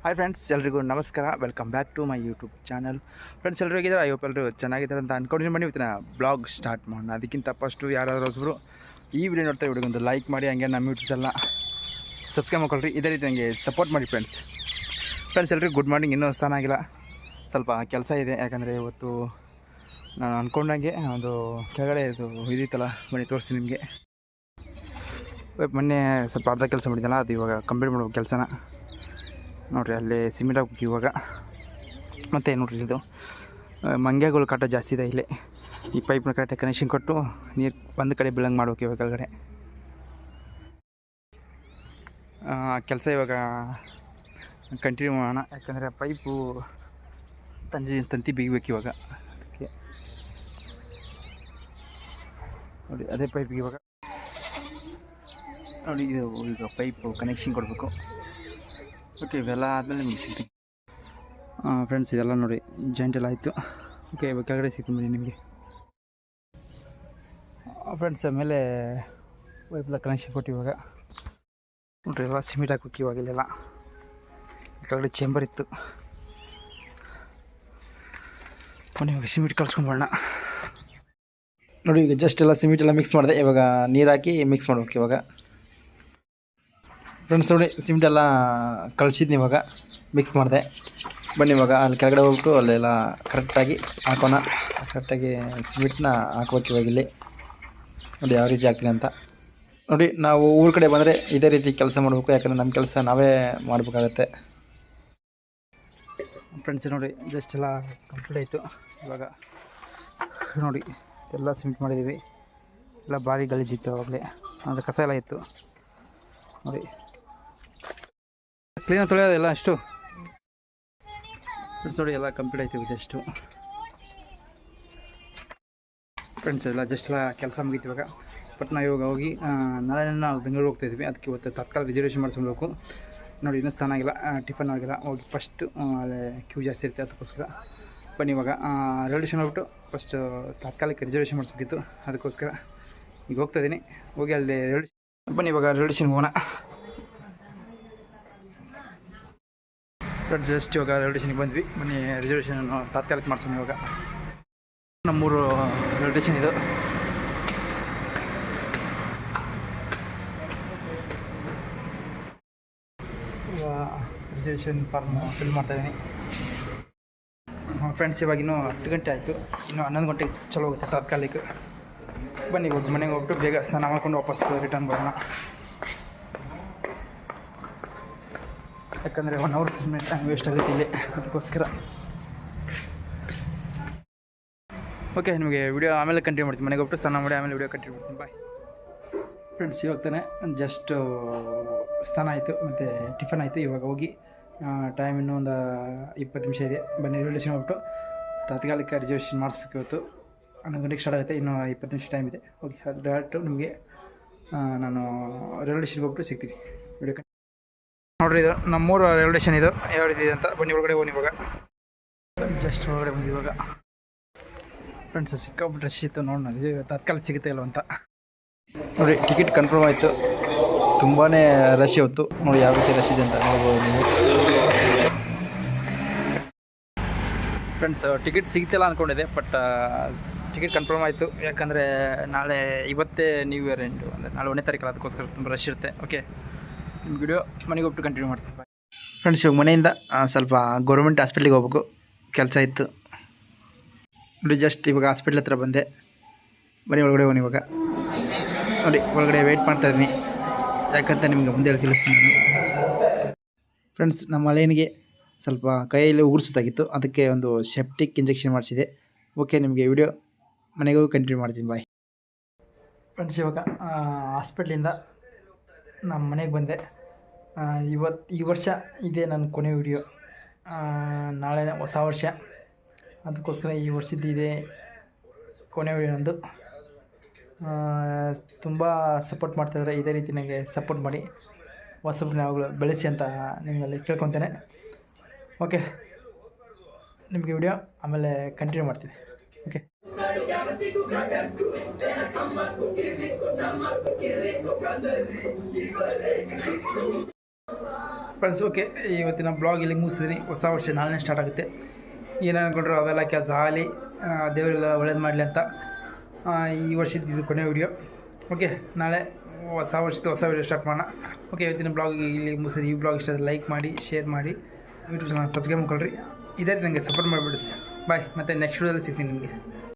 Hi friends, ಎಲ್ರಿಗೂ ನಮಸ್ಕಾರ. Welcome back to my YouTube channel. Friends, ಎಲ್ಲರೂ ಹೇಗಿದ್ದಾರೆ? ಐ ಹೋಪ್ ಎಲ್ಲರೂ ಚೆನ್ನಾಗಿದ್ದಾರೆ ಅಂತ ಅಂದ್ಕೊಂಡಿದ್ದೀನಿ. ಬನ್ನಿ ಇವತ್ತಿನ ಬ್ಲಾಗ್ ಸ್ಟಾರ್ಟ್ ಮಾಡೋಣ. ಅದಕ್ಕಿಂತ ಫಸ್ಟು ಯಾರಾದರೂ ಹೊಸಬರು ಈ ವಿಡಿಯೋ ನೋಡ್ತಾ ವಿಡಿಯೋಗೊಂದು ಲೈಕ್ ಮಾಡಿ, ಹಂಗೆ ನಮ್ಮ ಯೂಟ್ಯೂಬ್ ಚಾನಲ್ನ ಸಬ್ಸ್ಕ್ರೈಬ್ ಮಾಡ್ಕೊಳ್ರಿ. ಇದೇ ರೀತಿ ನನಗೆ ಸಪೋರ್ಟ್ ಮಾಡಿ ಫ್ರೆಂಡ್ಸ್. ಎಲ್ರಿಗೂ ಗುಡ್ ಮಾರ್ನಿಂಗ್. ಇನ್ನೂ ಸ್ಥಾನ ಆಗಿಲ್ಲ, ಸ್ವಲ್ಪ ಕೆಲಸ ಇದೆ. ಯಾಕಂದರೆ ಇವತ್ತು ನಾನು ಅಂದ್ಕೊಂಡಂಗೆ ಒಂದು ಕೆಳಗಡೆ ಇದಿತ್ತಲ್ಲ, ಬನ್ನಿ ತೋರಿಸ್ತೀನಿ ನಿಮಗೆ. ಮೊನ್ನೆ ಸ್ವಲ್ಪ ಅರ್ಧ ಕೆಲಸ ಮಾಡಿದ್ದಲ್ಲ, ಅದು ಇವಾಗ ಕಂಪ್ಲೀಟ್ ಮಾಡ್ಬೇಕು ಕೆಲಸನ. ನೋಡಿರಿ, ಅಲ್ಲಿ ಸಿಮೆಂಟ್ ಹಾಕ್ಬೇಕು ಇವಾಗ. ಮತ್ತು ನೋಡಿರಿ, ಇದು ಮಂಗ್ಯಗಳು ಕಾಟ ಜಾಸ್ತಿ ಇದೆ ಇಲ್ಲಿ. ಈ ಪೈಪ್ನ ಕರೆಕ್ಟಾಗಿ ಕನೆಕ್ಷನ್ ಕೊಟ್ಟು ನೀರು ಒಂದು ಕಡೆ ಬೀಳಂಗೆ ಮಾಡ್ಬೇಕು ಇವಾಗ ಕೆಳಗಡೆ. ಕೆಲಸ ಇವಾಗ ಕಂಟಿನ್ಯೂ ಮಾಡೋಣ. ಯಾಕಂದರೆ ಪೈಪು ತಂತಿ ಬಿಗಬೇಕು ಇವಾಗ. ಅದಕ್ಕೆ ನೋಡಿ, ಅದೇ ಪೈಪಿಗೆ ಇವಾಗ ನೋಡಿ, ಇದು ಈಗ ಪೈಪು ಕನೆಕ್ಷನ್ ಕೊಡಬೇಕು. ಓಕೆ, ಇವೆಲ್ಲ ಆದಮೇಲೆ ನಿಮಗೆ ಸಿಗ್ತೀನಿ ಫ್ರೆಂಡ್ಸ್. ಇದೆಲ್ಲ ನೋಡಿ, ಜಾಯಿಂಟ್ ಎಲ್ಲ ಆಯಿತು. ಓಕೆ, ಇವಾಗ ಕೆಳಗಡೆ ಸಿಗ್ತೀನಿ ಬನ್ನಿ ನಿಮಗೆ ಫ್ರೆಂಡ್ಸ್. ಆಮೇಲೆ ಪೈಪೆಲ್ಲ ಕನೆಕ್ಷನ್ ಕೊಟ್ಟು ಇವಾಗ ನೋಡಿರಿ, ಎಲ್ಲ ಸಿಮೆಂಟ್ ಹಾಕ್ಬೇಕು ಇವಾಗ. ಇಲ್ಲೆಲ್ಲ ಕೆಳಗಡೆ ಚೇಂಬರ್ ಇತ್ತು. ಬನ್ನಿ ಇವಾಗ ಸಿಮೆಂಟ್ ಕಳ್ಸ್ಕೊಂಡ್ಬರೋಣ. ನೋಡಿ, ಈಗ ಜಸ್ಟ್ ಎಲ್ಲ ಸಿಮೆಂಟ್ ಎಲ್ಲ ಮಿಕ್ಸ್ ಮಾಡಿದೆ. ಇವಾಗ ನೀರು ಹಾಕಿ ಮಿಕ್ಸ್ ಮಾಡ್ಬೇಕು ಇವಾಗ ಫ್ರೆಂಡ್ಸ್. ನೋಡಿ, ಸಿಮೆಂಟ್ ಎಲ್ಲ ಕಳಿಸಿದ್ನಿ, ಇವಾಗ ಮಿಕ್ಸ್ ಮಾಡಿದೆ. ಬನ್ನಿ ಇವಾಗ ಅಲ್ಲಿ ಕೆಳಗಡೆ ಹೋಗ್ಬಿಟ್ಟು ಅಲ್ಲೆಲ್ಲ ಕರೆಕ್ಟಾಗಿ ಹಾಕೋಣ. ಕರೆಕ್ಟಾಗಿ ಸಿಮೆಂಟ್ನ ಹಾಕ್ಬೇಕು ಇವಾಗ ಇಲ್ಲಿ. ನೋಡಿ ಯಾವ ರೀತಿ ಹಾಕ್ತೀನಿ ಅಂತ. ನೋಡಿ, ನಾವು ಊರ ಕಡೆ ಬಂದರೆ ಇದೇ ರೀತಿ ಕೆಲಸ ಮಾಡಬೇಕು. ಯಾಕಂದರೆ ನಮ್ಮ ಕೆಲಸ ನಾವೇ ಮಾಡಬೇಕಾಗತ್ತೆ ಫ್ರೆಂಡ್ಸ್. ನೋಡಿ, ಜಸ್ಟ್ ಎಲ್ಲ ಕಂಪ್ಲೀಟ್ ಆಯಿತು. ಇವಾಗ ನೋಡಿ, ಎಲ್ಲ ಸಿಮೆಂಟ್ ಮಾಡಿದ್ದೀವಿ. ಎಲ್ಲ ಭಾರಿ ಗಲೀಜಿತ್ತು ಅವಾಗಲೇ, ಅಂದರೆ ಕಸ ಎಲ್ಲ ಇತ್ತು. ನೋಡಿ, ಕ್ಲೀನಾಗಿ ತೊಳೆಯೋದೆಲ್ಲ ಅಷ್ಟು ಫ್ರೆಂಡ್ಸ್. ನೋಡಿ, ಎಲ್ಲ ಕಂಪ್ಲೀಟ್ ಆಯ್ತು ಜಸ್ಟು ಫ್ರೆಂಡ್ಸ್. ಎಲ್ಲ ಜಸ್ಟ್ ಎಲ್ಲ ಕೆಲಸ ಮುಗೀತು ಇವಾಗ. ಬಟ್ ನಾವು ಇವಾಗ ಹೋಗಿ ನಾಳೆ ನಾವು ಬೆಂಗಳೂರು ಹೋಗ್ತಾಯಿದ್ವಿ. ಅದಕ್ಕೆ ಇವತ್ತು ತತ್ಕಾಲ ರಿಸರ್ವೇಷನ್ ಮಾಡಿಸ್ಕೊಳ್ಬೇಕು. ನೋಡಿ, ಇನ್ನೂ ಸ್ಥಾನ ಆಗಿಲ್ಲ, ಟಿಫನ್ ಆಗಿಲ್ಲ. ಹೋಗಿ ಫಸ್ಟು ಅಲ್ಲೇ ಕ್ಯೂ ಜಾಸ್ತಿ ಇರುತ್ತೆ, ಅದಕ್ಕೋಸ್ಕರ ಬನ್ನಿ ಇವಾಗ ರೈಲ್ವೆ ಸ್ಟೇಷನ್ ಹೋಗ್ಬಿಟ್ಟು ಫಸ್ಟು ತಾತ್ಕಾಲಿಕ ರಿಸರ್ವೇಷನ್ ಮಾಡಿಸ್ಬೇಕಿತ್ತು. ಅದಕ್ಕೋಸ್ಕರ ಈಗ ಹೋಗ್ತಾಯಿದ್ದೀನಿ. ಹೋಗಿ ಅಲ್ಲಿ ಬನ್ನಿ ಇವಾಗ ರೈಲ್ವೆ ಸ್ಟೇಷನ್ಗೆ ಹೋಗೋಣ. ಜಸ್ಟ್ ಇವಾಗ ರೈಲ್ವೆ ಸ್ಟೇಷನ್ಗೆ ಬಂದ್ವಿ. ಬನ್ನಿ ರಿಸರ್ವೇಷನ್ ತಾತ್ಕಾಲಿಕ ಮಾಡ್ಸೋಣ ಇವಾಗ. ನಮ್ಮೂರು ರೈಲ್ವೆ ಸ್ಟೇಷನ್ ಇದು. ರಿಸರ್ವೇಷನ್ ಫಾರ್ಮ್ ಫಿಲ್ ಮಾಡ್ತಾಯಿದ್ದೀನಿ ಫ್ರೆಂಡ್ಸ್. ಇವಾಗ ಇನ್ನೂ 10 ಗಂಟೆ ಆಯಿತು. ಇನ್ನು 11 ಗಂಟೆಗೆ ಚಲೋ ಹೋಗುತ್ತೆ ತಾತ್ಕಾಲಿಕ. ಬನ್ನಿ ಇವಾಗ ಮನೆಗೆ ಹೋಗ್ಬಿಟ್ಟು ಬೇಗ ಸ್ನಾನ ಮಾಡ್ಕೊಂಡು ವಾಪಸ್ ರಿಟರ್ನ್ ಬರೋಣ. ಯಾಕಂದರೆ 1 ಅವರ್ ಟೈಮ್ ವೇಸ್ಟ್ ಆಗುತ್ತೆ ಇಲ್ಲಿ, ಅದಕ್ಕೋಸ್ಕರ. ಓಕೆ, ನಿಮಗೆ ವಿಡಿಯೋ ಆಮೇಲೆ ಕಂಟಿನ್ಯೂ ಮಾಡ್ತೀನಿ. ಮನೆಗೆ ಹೋಗ್ಬಿಟ್ಟು ಸ್ನಾನ ಮಾಡಿ ಆಮೇಲೆ ವಿಡಿಯೋ ಕಂಟಿನ್ಯೂ ಮಾಡ್ತೀನಿ. Bye friends. ಇವಾಗ ತಾನೆ ಜಸ್ಟ್ ಸ್ನಾನ ಆಯಿತು ಮತ್ತು ಟಿಫನ್ ಆಯಿತು. ಇವಾಗ ಹೋಗಿ ಟೈಮ್ ಇನ್ನೂ ಒಂದು 20 ನಿಮಿಷ ಇದೆ. ಬನ್ನಿ ರೈಲ್ವೆ ಸ್ಟೇಷನ್ ಹೋಗ್ಬಿಟ್ಟು ತಾತ್ಕಾಲಿಕ ರಿಸರ್ವೇಷನ್ ಮಾಡಿಸ್ಬೇಕು. ಇವತ್ತು 11 ಗಂಟೆಗೆ ಸ್ಟಾರ್ಟ್ ಆಗುತ್ತೆ. ಇನ್ನೂ 20 ನಿಮಿಷ ಟೈಮ್ ಇದೆ. ಓಕೆ, ಡೈರೆಕ್ಟು ನಿಮಗೆ ನಾನು ರೈಲ್ವೆ ಸ್ಟೇಷನ್ಗೆ ಹೋಗ್ಬಿಟ್ಟು ಸಿಗ್ತೀನಿ. ವಿಡಿಯೋ ನೋಡಿರಿ, ಇದು ನಮ್ಮೂರು ರೈಲ್ವೆ ಸ್ಟೇಷನ್. ಇದು ಯಾವ ರೀತಿ ಇದೆ ಅಂತ ಬನ್ನಿ ಒಳಗಡೆ ಹೋಗಿ ಇವಾಗ. ಜಸ್ಟ್ ಒಳಗಡೆ ಬಂದು ಇವಾಗ ಫ್ರೆಂಡ್ಸ್, ಸಿಕ್ಕಾಬಿಟ್ಟು ರಶ್ ಇತ್ತು. ನೋಡೋಣ ತಾತ್ಕಾಲಿಕ ಸಿಗುತ್ತೆ ಇಲ್ಲೋ ಅಂತ. ನೋಡಿ, ಟಿಕೆಟ್ ಕನ್ಫರ್ಮ್ ಆಯಿತು. ತುಂಬಾ ರಶ್ ಇವತ್ತು. ನೋಡಿ ಯಾವ ರೀತಿ ರಶ್ ಇದೆ ಅಂತ ನೋಡ್ಬೋದು ನೀವು ಫ್ರೆಂಡ್ಸ್. ಟಿಕೆಟ್ ಸಿಗ್ತಿಲ್ಲ ಅಂದ್ಕೊಂಡಿದ್ದೆ, ಬಟ್ ಟಿಕೆಟ್ ಕನ್ಫರ್ಮ್ ಆಯಿತು. ಯಾಕಂದರೆ ಇವತ್ತೇ ನ್ಯೂ ಇಯರ್ ಎಂಡು, ಅಂದರೆ ನಾಳೆ 1ನೇ ತಾರೀಕಲ್ಲ, ಅದಕ್ಕೋಸ್ಕರ ತುಂಬ ರಶ್ ಇರುತ್ತೆ. ಓಕೆ, ನಿಮ್ಮ ವಿಡಿಯೋ ಮನೆಗೆ ಹೋಗ್ಬಿಟ್ಟು ಕಂಟಿನ್ಯೂ ಮಾಡ್ತೀನಿ. ಫ್ರೆಂಡ್ಸ್, ಇವಾಗ ಮನೆಯಿಂದ ಸ್ವಲ್ಪ ಗೌರ್ಮೆಂಟ್ ಹಾಸ್ಪಿಟ್ಲಿಗೆ ಹೋಗ್ಬೇಕು, ಕೆಲಸ ಇತ್ತು. ನೋಡಿ, ಜಸ್ಟ್ ಇವಾಗ ಹಾಸ್ಪಿಟ್ಲ್ ಹತ್ರ ಬಂದೆ. ಬನ್ನಿ ಒಳಗಡೆ ಹೋಗಿ ಇವಾಗ. ನೋಡಿ, ಒಳಗಡೆ ವೆಯ್ಟ್ ಮಾಡ್ತಾಯಿದ್ದೀನಿ. ಯಾಕಂತ ನಿಮಗೆ ಮುಂದೆ ತಿಳಿಸ್ತೀನಿ ನಾನು ಫ್ರೆಂಡ್ಸ್. ನಮ್ಮ ಹಳೆಯನಿಗೆ ಸ್ವಲ್ಪ ಕೈಯಲ್ಲಿ ಉಗುರ್ಸೋದಾಗಿತ್ತು, ಅದಕ್ಕೆ ಒಂದು ಸೆಪ್ಟಿಕ್ ಇಂಜೆಕ್ಷನ್ ಮಾಡಿಸಿದೆ. ಓಕೆ, ನಿಮಗೆ ವಿಡಿಯೋ ಮನೆಗೆ ಹೋಗಿ ಕಂಟಿನ್ಯೂ ಮಾಡ್ತೀನಿ. Bye friends. ಇವಾಗ ಹಾಸ್ಪಿಟ್ಲಿಂದ ನಮ್ಮ ಮನೆಗೆ ಬಂದೆ. ಈ ವರ್ಷ ಇದೇ ನನ್ನ ಕೊನೆ ವಿಡಿಯೋ. ನಾಳೆ ಹೊಸ ವರ್ಷ, ಅದಕ್ಕೋಸ್ಕರ ಈ ವರ್ಷದ್ದು ಇದೆ ಕೊನೆ ವಿಡಿಯೋ ನಂದು. ತುಂಬ ಸಪೋರ್ಟ್ ಮಾಡ್ತಾಯಿದ್ದಾರೆ. ಇದೇ ರೀತಿ ನನಗೆ ಸಪೋರ್ಟ್ ಮಾಡಿ, ಹೊಸಬ್ರನ್ನ ಯಾವಾಗಲೂ ಬೆಳೆಸಿ ಅಂತ ನಿಮ್ಮಲ್ಲಿ ಕೇಳ್ಕೊತೇನೆ. ಓಕೆ, ನಿಮಗೆ ವಿಡಿಯೋ ಆಮೇಲೆ ಕಂಟಿನ್ಯೂ ಮಾಡ್ತೀನಿ. ಓಕೆ, ಫ್ರೆಂಡ್ಸ್ ಓಕೆ, ಇವತ್ತಿನ ಬ್ಲಾಗ್ ಇಲ್ಲಿ ಮುಗಿಸಿದ್ದೀನಿ. ಹೊಸ ವರ್ಷ ನಾಳೆ ಸ್ಟಾರ್ಟ್ ಆಗುತ್ತೆ. ಏನು ಅಂದ್ಕೊಂಡ್ರು ಅವೆಲ್ಲ ಕೆಲಸ ಆಗಲಿ, ದೇವರೆಲ್ಲ ಒಳ್ಳೇದು ಮಾಡಲಿ ಅಂತ. ಈ ವರ್ಷದ ಇದು ಕೊನೆ ವಿಡಿಯೋ. ಓಕೆ, ನಾಳೆ ಹೊಸ ವರ್ಷದ ಹೊಸ ವಿಡಿಯೋ ಸ್ಟಾರ್ಟ್ ಮಾಡೋಣ. ಓಕೆ, ಇವತ್ತಿನ ಬ್ಲಾಗ್ ಇಲ್ಲಿ ಮುಗಿಸಿದ್ವಿ. ಈ ಬ್ಲಾಗ್ ಇಷ್ಟ ಲೈಕ್ ಮಾಡಿ, ಶೇರ್ ಮಾಡಿ, ಯೂಟ್ಯೂಬ್ ಚಾನಲ್ ಸಬ್ಸ್ಕ್ರೈಬ್ ಮಾಡ್ಕೊಳ್ರಿ. ಇದೇ ನನಗೆ ಸಪೋರ್ಟ್ ಮಾಡಿಬಿಡಿ. ಬಾಯ್, ಮತ್ತು ನೆಕ್ಸ್ಟ್ ವಿಡಿಯೋದಲ್ಲಿ ಸಿಗ್ತೀನಿ ನಿಮಗೆ.